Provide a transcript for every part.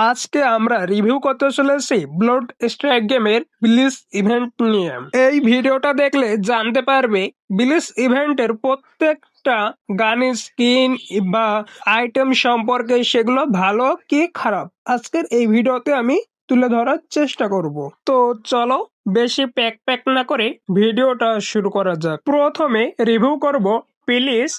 আজকে আমরা রিভিউ করতে চলেছি ব্লাড স্ট্রাইক গেমের ব্লিস ইভেন্ট নিয়ে। এই ভিডিওটা দেখলে জানতে পারবে ব্লিস ইভেন্টের প্রত্যেকটা গানের স্কিন বা আইটেম সম্পর্কে, সেগুলো ভালো কি খারাপ আজকের এই ভিডিওতে আমি তুলে ধরার চেষ্টা করব। তো চলো বেশি প্যাক না করে ভিডিওটা শুরু করা যাক। প্রথমে রিভিউ করব প্লিজ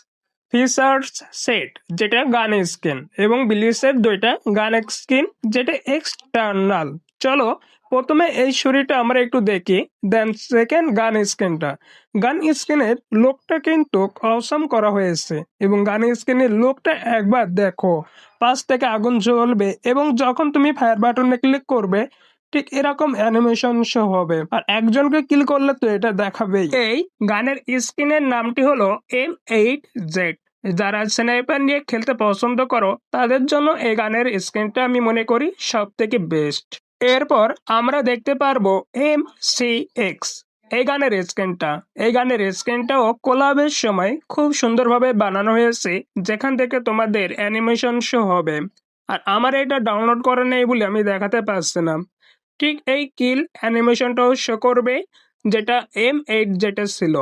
ফিচার্স সেট, যেটা গান স্কিন, এবং ব্লিসের দুইটা গান স্কিন যেটা এক্সটার্নাল। চলো প্রথমে এই ছুরিটা আমরা একটু দেখি, দেন সেকেন্ড গান স্কিনটা। গান স্কিনের লুকটা কিন্তু অসম করা হয়েছে, এবং গান স্কিনের লুকটা একবার দেখো, পাশ থেকে আগুন জ্বলবে এবং যখন তুমি ফায়ার বাটনে ক্লিক করবে ঠিক এরকম অ্যানিমেশন শো হবে, আর একজনকে কিল করলে তো এটা দেখাবেই। এই গানের স্কিনের নামটি হলো M8Z। যারা স্নাইপার নিয়ে খেলতে পছন্দ করো তাদের জন্য এই গানের স্কিনটা আমি মনে করি সব থেকে বেস্ট। এরপর আমরা দেখতে পারবো MCX, এই গানের স্কিনটাও কোলাবের সময় খুব সুন্দরভাবে বানানো হয়েছে, যেখান থেকে তোমাদের অ্যানিমেশন শো হবে। আর আমার এটা ডাউনলোড করা নেই বলে আমি দেখাতে পারছি না। ঠিক এই কিল অ্যানিমেশনটাও শো করবে, যেটা M8 যেটা ছিল।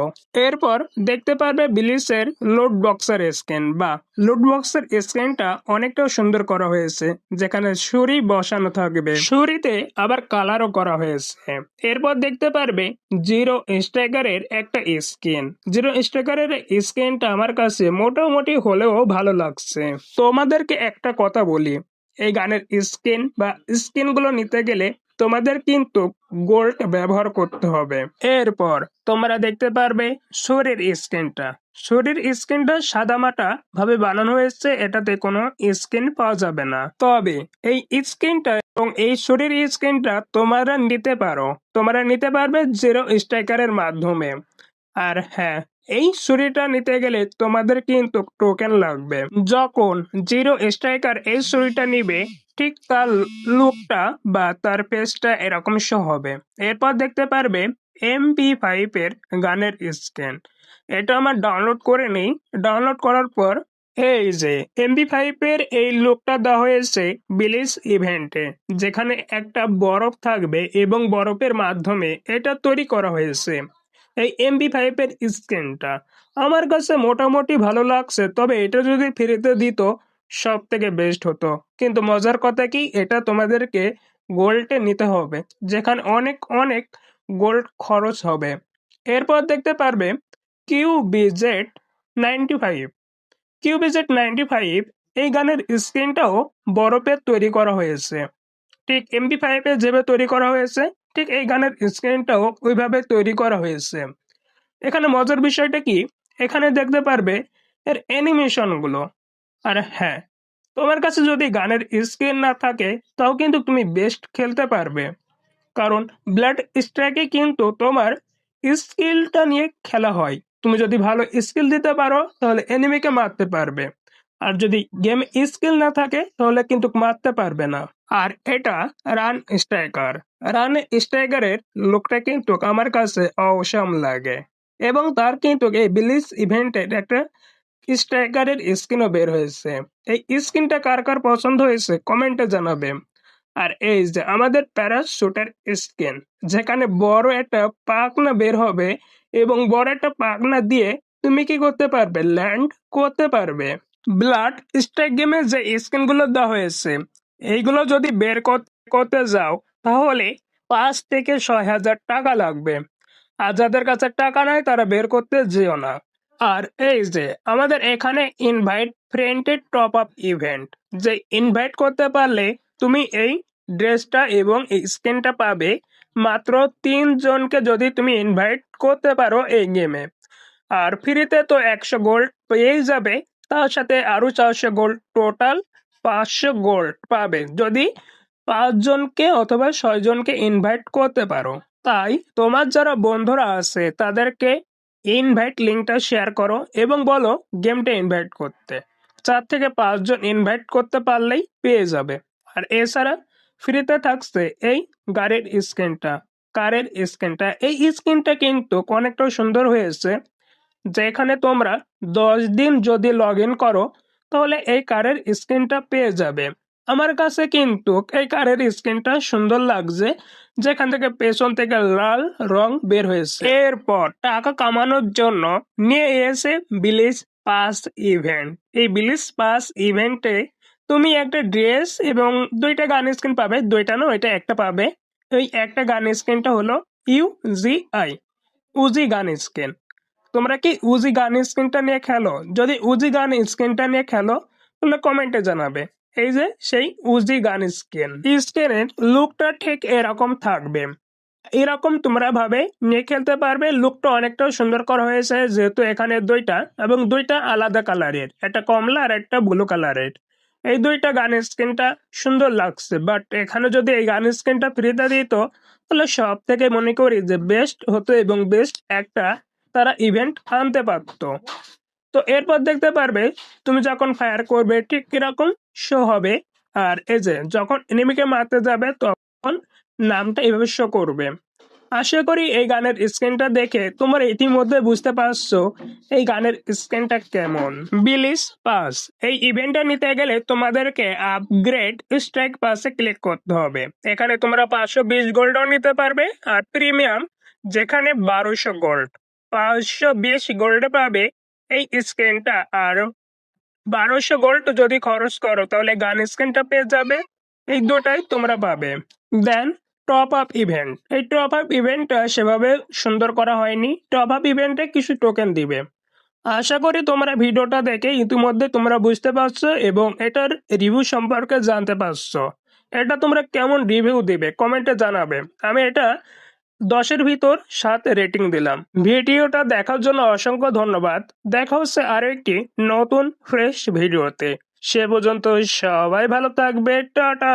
এরপর দেখতে পারবে ব্লিসের লুট বক্সের স্ক্যান, বা লুট বক্সের স্ক্যানটা অনেকটা সুন্দর করা হয়েছে, যেখানে ছুরি বসানো থাকবে, ছুরিতে আবার কালারও করা হয়েছে। এরপর দেখতে পারবে জিরো স্ট্রাইকারের একটা স্কিন। জিরো স্ট্রাইকারের স্কিনটা আমার কাছে মোটামুটি হলেও ভালো লাগছে। তোমাদেরকে একটা কথা বলি, এই গানের স্কিন বা স্কিনগুলো নিতে গেলে তোমাদের কিন্তু গোল্ড ব্যবহার করতে হবে। এরপর তোমরা দেখতে পারবে শরীর স্কিনটা সাদামাটা ভাবে বানানো হয়েছে, এটাতে কোনো স্কিন পাওয়া যাবে না। তবে এই স্কিনটা এবং এই শরীর স্কিনটা তোমরা নিতে পারবে জিরো স্ট্রাইকারের মাধ্যমে। আর হ্যাঁ, এই ছুরিটা নিতে গেলে তোমাদের কিন্তু টোকেন লাগবে। যখন জিরো স্ট্রাইকার এই ছুরিটা নিবে ঠিক তার লুকটা বা তার পেজটা এরকম শো হবে। এরপর দেখতে পারবে MP5 এর গানের স্ক্যান। এটা আমার ডাউনলোড করে নেই, ডাউনলোড করার পর এই যে MP5 এর এই লুকটা দেওয়া হয়েছে ব্লিস ইভেন্টে, যেখানে একটা বরফ থাকবে এবং বরফের মাধ্যমে এটা তৈরি করা হয়েছে। এই MP5 এর স্ক্রিনটা আমার কাছে মোটামুটি ভালো লাগছে, তবে এটা যদি ফ্রিতে দিত সব থেকে বেস্ট হতো। কিন্তু মজার কথা কি, এটা তোমাদেরকে গোল্ডে নিতে হবে, যেখানে অনেক অনেক গোল্ড খরচ হবে। এরপর দেখতে পারবে QBZ95। QBZ95 এই গানের স্ক্রিনটাও বরফের তৈরি করা হয়েছে, ঠিক MP5 এ যেভাবে তৈরি করা হয়েছে ঠিক এই গানের স্ক্রিনটাও ওইভাবে তৈরি করা হয়েছে। এখানে মজার বিষয়টা কি, এখানে দেখতে পারবে এর অ্যানিমেশন গুলো। আর হ্যাঁ, তোমার কাছে যদি গানের স্কিল না থাকে তাও কিন্তু তুমি বেস্ট খেলতে পারবে, কারণ ব্লাড স্ট্রাইকে কিন্তু তোমার স্কিলটা নিয়ে খেলা হয়। তুমি যদি ভালো স্কিল দিতে পারো তাহলে এনিমিকে মারতে পারবে, আর যদি গেম স্কিল না থাকে তাহলে কিন্তু মারতে পারবে না। আর এটা রান স্ট্রাইকারের লুকটা কিন্তু আমার কাছে অসাম লাগে, এবং তার কিন্তু এই ব্লিস ইভেন্টের একটা স্ট্রাইকারের স্কিনও বের হয়েছে। এই স্কিনটা কার কার পছন্দ হয়েছে কমেন্টে জানাবে। আর এই যে আমাদের প্যারাশুটের স্কিন, যেখানে বড় একটা পাখনা বের হবে এবং বড় একটা পাখনা দিয়ে তুমি কি করতে পারবে, ল্যান্ড করতে পারবে। ব্লাড স্ট্রাইক গেমে যে স্কিনগুলো দেওয়া হয়েছে এইগুলো যদি বের করতে যাও তাহলে 5 থেকে 6 হাজার টাকা লাগবে, আর যাদের কাছে টাকা নাই তারা বের করতে যেও না। আর এই যে আমাদের এখানে ইনভাইট ফ্রেন্ডের টপ আপ ইভেন্ট, যে ইনভাইট করতে পারলে তুমি এই ড্রেসটা এবং এই স্কিনটা পাবে মাত্র 3 জনকে যদি তুমি ইনভাইট করতে পারো এই গেমে। আর ফ্রিতে তো 100 গোল্ড পেয়েই যাবে, তার সাথে আরো 400 গোল্ড, টোটাল 500 গোল্ড পাবে যদি 5 জনকে অথবা 6 জনকে ইনভাইট করতে পারো। তাই তোমার যারা বন্ধুরা আছে তাদেরকে ইনভাইট লিঙ্কটা শেয়ার করো এবং বলো গেমটা ইনভাইট করতে। 4 থেকে 5 জন ইনভাইট করতে পারলেই পেয়ে যাবে। আর এছাড়া ফ্রিতে থাকছে এই গাড়ির স্ক্রিনটা এই স্ক্রিনটা কিন্তু অনেকটা সুন্দর হয়েছে, যেখানে তোমরা 10 দিন যদি লগ ইন করো তাহলে এই কারের স্ক্রিনটা পেয়ে যাবে। আমার কাছে কিন্তু এই কারের স্কিনটা সুন্দর লাগছে, যেখান থেকে পেছন থেকে লাল রং বের হয়েছে। এরপর টাকা কামানোর জন্য নিয়ে এসে বিলিজ পাস ইভেন্ট। এই বিলিজ পাস ইভেন্টে তুমি একটা ড্রেস এবং দুইটা গান স্কিন পাবে, দুইটা না, এটা একটা পাবে। ওই একটা গান স্কিনটা হলো ইউজিআই, উজি গান স্কিন। তোমরা কি উজি গান স্কিনটা নিয়ে খেলো? যদি উজি গান স্কিনটা নিয়ে খেলো তাহলে কমেন্টে জানাবে। এই যে সেই উজি গান স্কিন, স্কিনের লুকটা ঠিক এরকম থাকবে। এরকম তোমরা ভাবে নিয়ে খেলতে পারবে। লুকটা অনেকটাও সুন্দর করা হয়েছে, যেহেতু এখানে দুইটা এবং দুইটা আলাদা কালারের, একটা কমলা আর একটা ব্লু কালারের। এই দুইটা গান স্কিনটা সুন্দর লাগছে, বাট এখানে যদি এই গান স্কিনটা ফ্রিতে দিত তাহলে সব থেকে মনে করি যে বেস্ট হতো এবং বেস্ট একটা তারা ইভেন্ট আনতে পারতো। তো এরপর দেখতে পারবে তুমি যখন ফায়ার করবে ঠিক কিরকম শো হবে। আর এই যে যখন এনিমিকে মারতে যাবে তখন নামটা এভাবে শো করবে। আশা করি এই গানের স্ক্রিনটা দেখে তোমরা ইতিমধ্যে বুঝতে পারছো এই গানের স্ক্রিনটা কেমন। বিলিস পাস, এই ইভেন্টটা নিতে গেলে তোমাদেরকে আপগ্রেড স্ট্রাইক পাসে ক্লিক করতে হবে। এখানে তোমরা 520 গোল্ডও নিতে পারবে, আর প্রিমিয়াম যেখানে 1200 গোল্ড, 520 গোল্ডে পাবে এই স্ক্রিনটা। আর 1200 গোল্ড যদি খরচ করো তাহলে গান স্ক্রিনটা পেয়ে যাবে। এই দুটাই তোমরা পাবে। দেন টপ আপ ইভেন্ট, এই টপ আপ ইভেন্টটা সেভাবে সুন্দর করা হয়নি। টপ আপ ইভেন্টে কিছু টোকেন দিবে। আশা করি তোমরা ভিডিওটা দেখে ইতিমধ্যে তোমরা বুঝতে পারছো এবং এটার রিভিউ সম্পর্কে জানতে পারছো। এটা তোমরা কেমন রিভিউ দিবে কমেন্টে জানাবে। আমি এটা 10-এর ভিতর 7 রেটিং দিলাম। ভিডিওটা দেখার জন্য অসংখ্য ধন্যবাদ। দেখা হচ্ছে আরো একটি নতুন ফ্রেশ ভিডিওতে। সে পর্যন্ত সবাই ভালো থাকবে। টাটা।